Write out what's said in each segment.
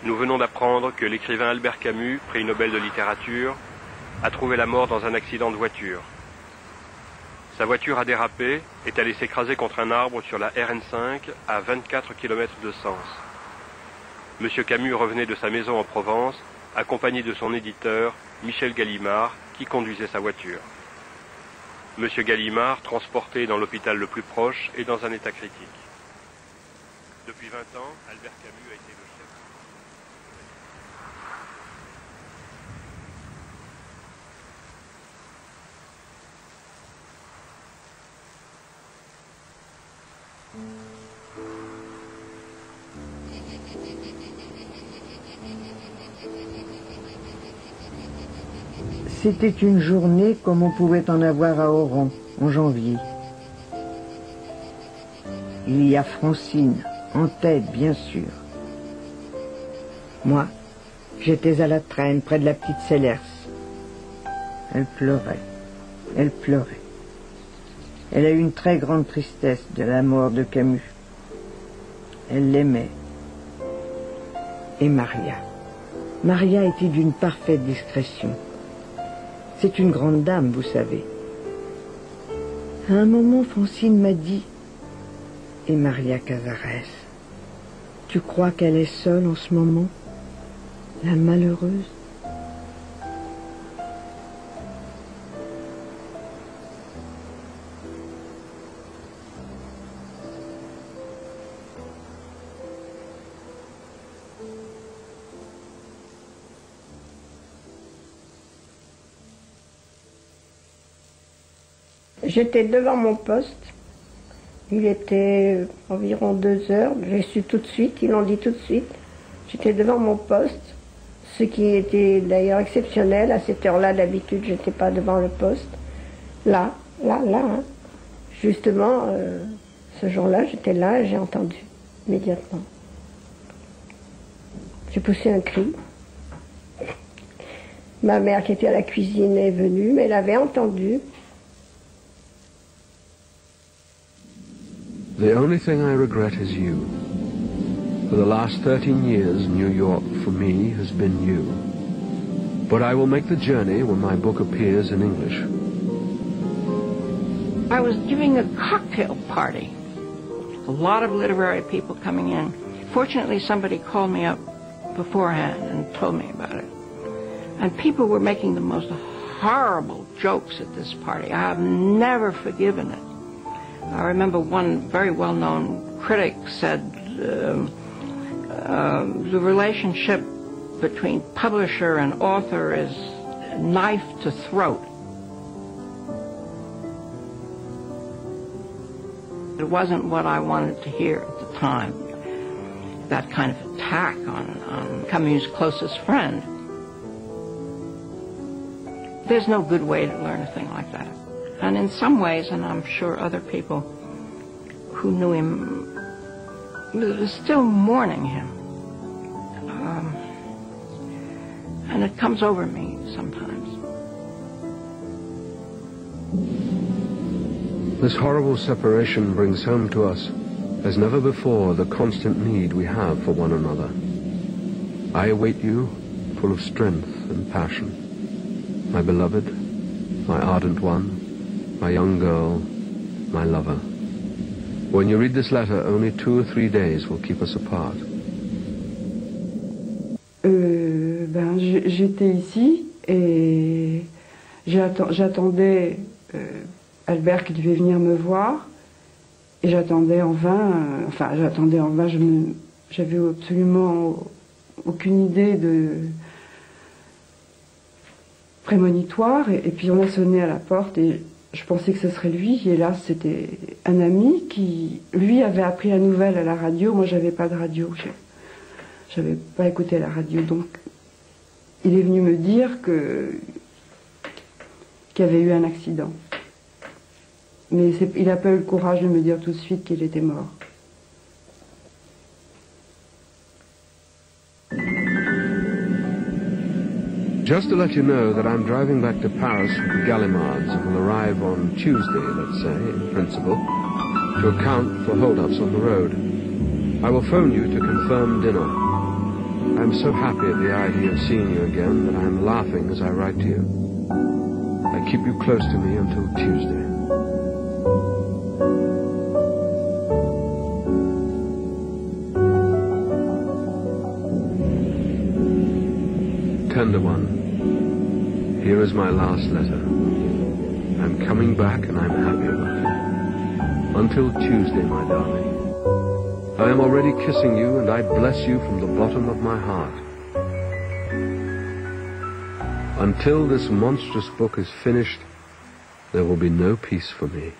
Nous venons d'apprendre que l'écrivain Albert Camus, prix Nobel de littérature, a trouvé la mort dans un accident de voiture. Sa voiture a dérapé, est allée s'écraser contre un arbre sur la RN5 à 24 km de Sens. Monsieur Camus revenait de sa maison en Provence, accompagné de son éditeur, Michel Gallimard, qui conduisait sa voiture. Monsieur Gallimard, transporté dans l'hôpital le plus proche, est dans un état critique. Depuis 20 ans, Albert Camus a été le chef. C'était une journée comme on pouvait en avoir à Oran, en janvier. Il y a Francine, en tête bien sûr. Moi, j'étais à la traîne près de la petite Sellers. Elle pleurait, elle pleurait. Elle a eu une très grande tristesse de la mort de Camus. Elle l'aimait. Et Maria. Maria était d'une parfaite discrétion. C'est une grande dame, vous savez. À un moment, Francine m'a dit « Et Maria Cazares, tu crois qu'elle est seule en ce moment, la malheureuse ?» J'étais devant mon poste, il était environ 2 heures, j'ai su tout de suite, ils l'ont dit tout de suite. J'étais devant mon poste, ce qui était d'ailleurs exceptionnel, à cette heure-là d'habitude je n'étais pas devant le poste. Là, hein. Justement, ce jour-là j'étais là et j'ai entendu immédiatement. J'ai poussé un cri. Ma mère qui était à la cuisine est venue, mais elle avait entendu. The only thing I regret is you. For the last 13 years, New York, for me, has been you. But I will make the journey when my book appears in English. I was giving a cocktail party. A lot of literary people coming in. Fortunately, somebody called me up beforehand and told me about it. And people were making the most horrible jokes at this party. I have never forgiven it. I remember one very well-known critic said the relationship between publisher and author is knife to throat. It wasn't what I wanted to hear at the time, that kind of attack on Camus' closest friend. There's no good way to learn a thing like that. And in some ways, and I'm sure other people who knew him were still mourning him. And it comes over me sometimes. This horrible separation brings home to us, as never before, the constant need we have for one another. I await you, full of strength and passion, my beloved, my ardent one, my young girl, my lover. When you read this letter, only 2 or 3 days will keep us apart. J'étais ici et j'attendais Albert qui devait venir me voir et j'attendais en vain, j'avais absolument aucune idée de prémonitoire et puis on a sonné à la porte et je pensais que ce serait lui et là c'était un ami qui lui avait appris la nouvelle à la radio. Moi j'avais pas de radio, j'avais pas écouté la radio, donc il est venu me dire qu'il y avait eu un accident, mais il n'a pas eu le courage de me dire tout de suite qu'il était mort. Just to let you know that I'm driving back to Paris with the Gallimards and will arrive on Tuesday, let's say, in principle, to account for hold-ups on the road. I will phone you to confirm dinner. I'm so happy at the idea of seeing you again that I'm laughing as I write to you. I keep you close to me until Tuesday. Tender one, here is my last letter. I'm coming back and I'm happy about it. Until Tuesday, my darling. I am already kissing you and I bless you from the bottom of my heart. Until this monstrous book is finished, there will be no peace for me.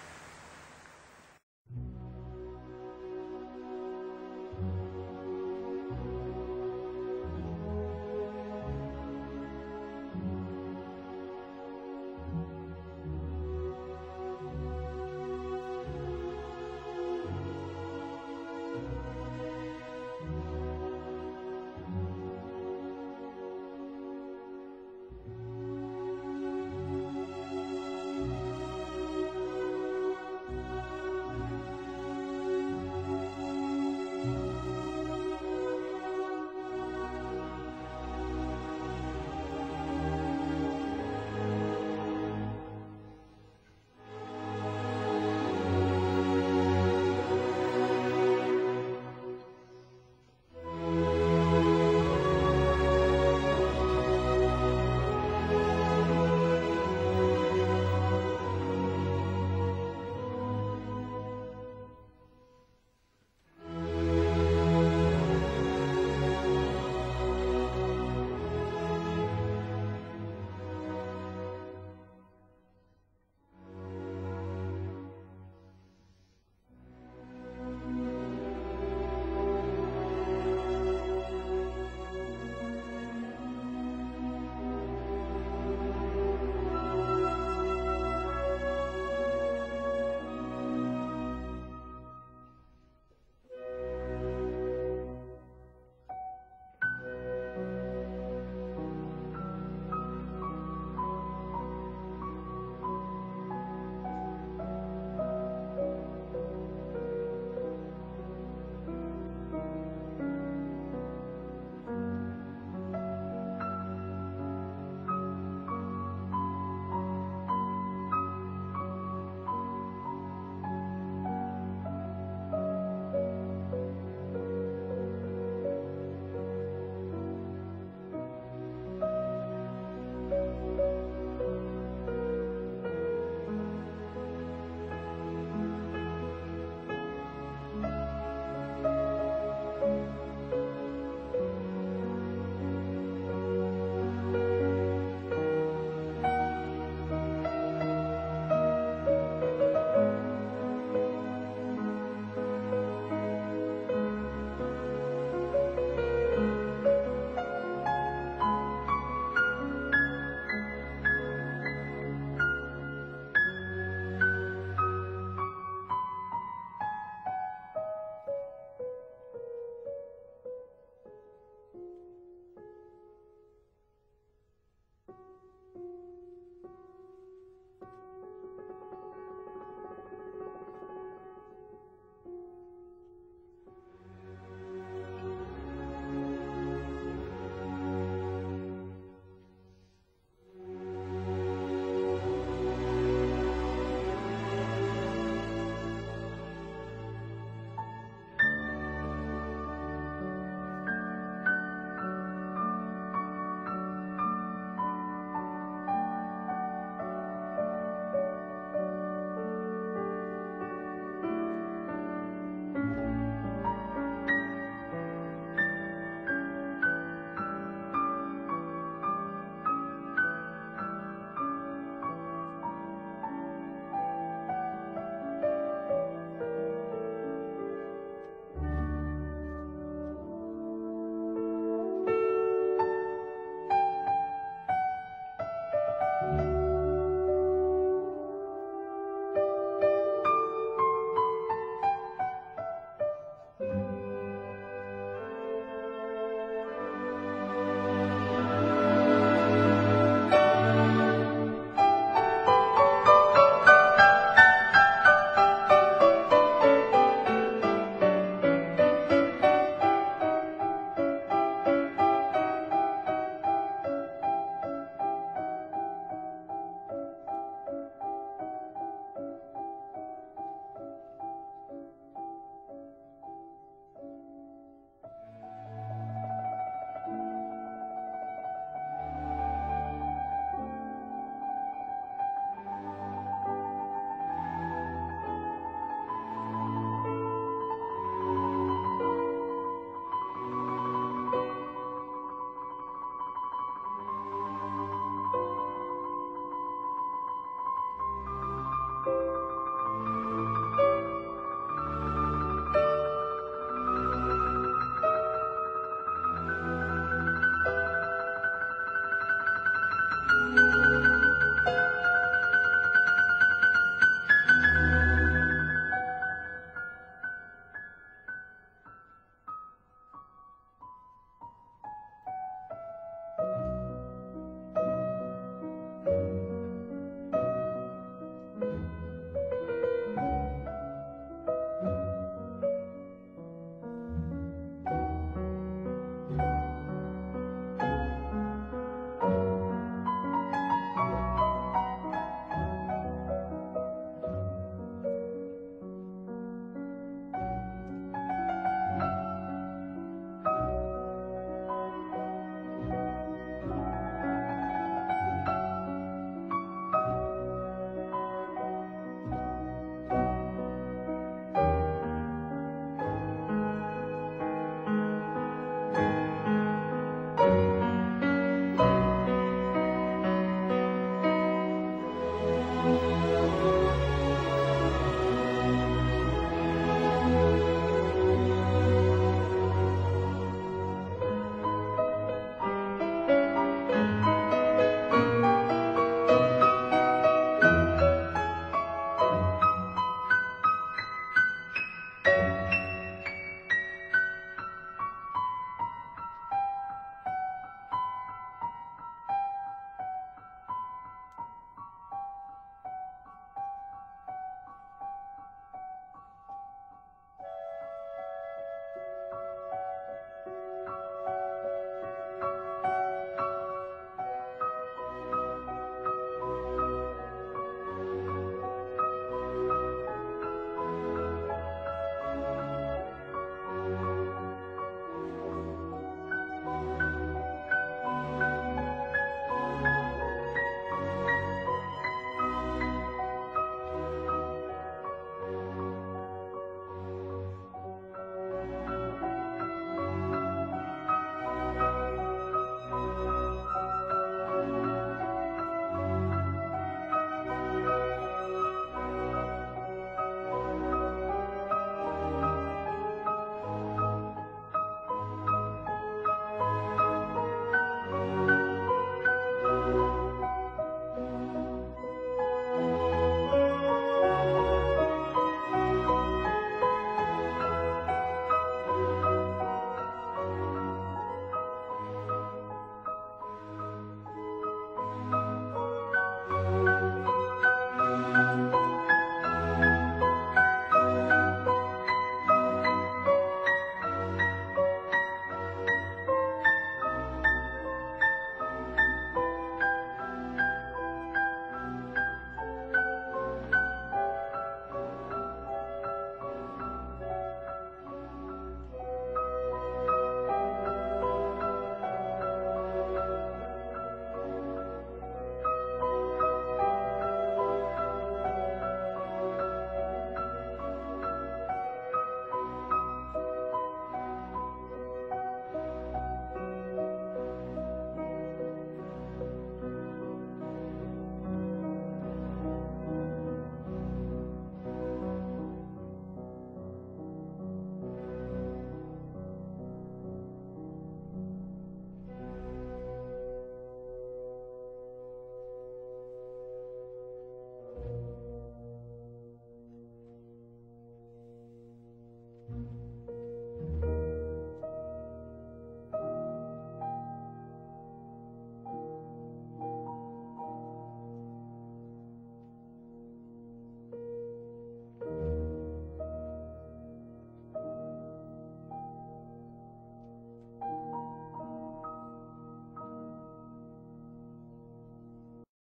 you.